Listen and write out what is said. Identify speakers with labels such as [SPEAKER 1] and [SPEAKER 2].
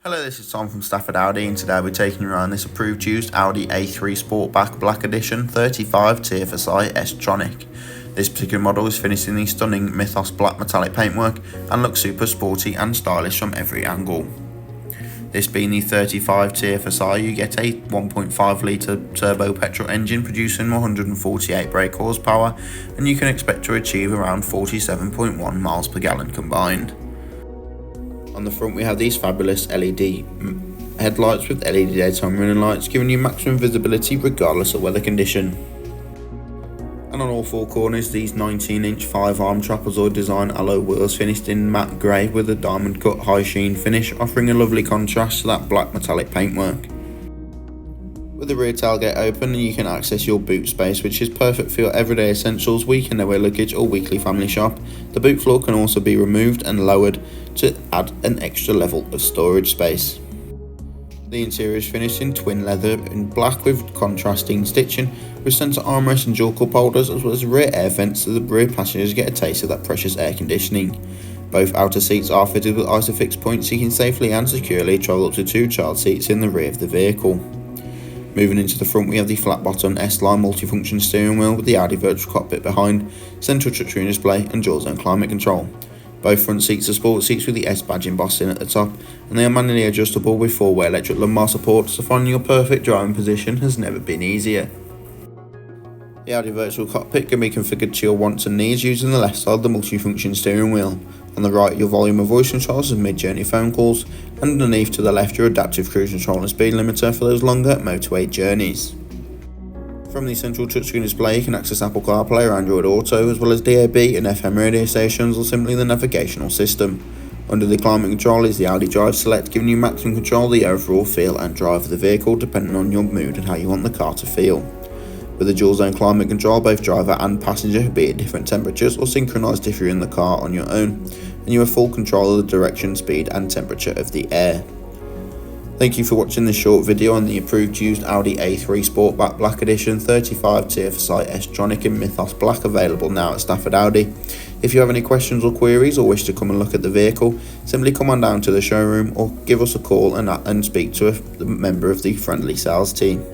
[SPEAKER 1] Hello, this is Tom from Stafford Audi, and today we're taking you around this approved used Audi A3 Sportback Black Edition 35 TFSI S Tronic. This particular model is finished in the stunning Mythos black metallic paintwork and looks super sporty and stylish from every angle. This being the 35 TFSI, you get a 1.5 litre turbo petrol engine producing 148 brake horsepower, and you can expect to achieve around 47.1 miles per gallon combined. On the front we have these fabulous LED headlights with LED daytime running lights, giving you maximum visibility regardless of weather condition. And on all four corners, these 19-inch 5-arm trapezoid design alloy wheels finished in matte grey with a diamond cut high sheen finish, offering a lovely contrast to that black metallic paintwork. With the rear tailgate open, you can access your boot space, which is perfect for your everyday essentials, weekend away luggage or weekly family shop. The boot floor can also be removed and lowered to add an extra level of storage space. The interior is finished in twin leather in black with contrasting stitching, with centre armrests and dual cup holders, as well as rear air vents so the rear passengers get a taste of that precious air conditioning. Both outer seats are fitted with Isofix points so you can safely and securely travel up to 2 child seats in the rear of the vehicle. Moving into the front, we have the flat bottom S-Line multifunction steering wheel with the Audi virtual cockpit behind, central touchscreen display and dual zone climate control. Both front seats are sport seats with the S badge embossed in at the top, and they are manually adjustable with 4-way electric lumbar support, so finding your perfect driving position has never been easier. The Audi virtual cockpit can be configured to your wants and needs using the left side of the multifunction steering wheel. On the right, your volume of voice controls and mid-journey phone calls, and underneath to the left, your adaptive cruise control and speed limiter for those longer motorway journeys. From the central touchscreen display, you can access Apple CarPlay or Android Auto, as well as DAB and FM radio stations, or simply the navigational system. Under the climate control is the Audi Drive Select, giving you maximum control of the overall feel and drive of the vehicle, depending on your mood and how you want the car to feel. With the dual zone climate control, both driver and passenger can be at different temperatures or synchronised if you're in the car on your own, and you have full control of the direction, speed and temperature of the air. Thank you for watching this short video on the approved used Audi A3 Sportback Black Edition 35 TFSI S Tronic in Mythos Black, available now at Stafford Audi. If you have any questions or queries or wish to come and look at the vehicle, simply come on down to the showroom or give us a call and speak to a member of the friendly sales team.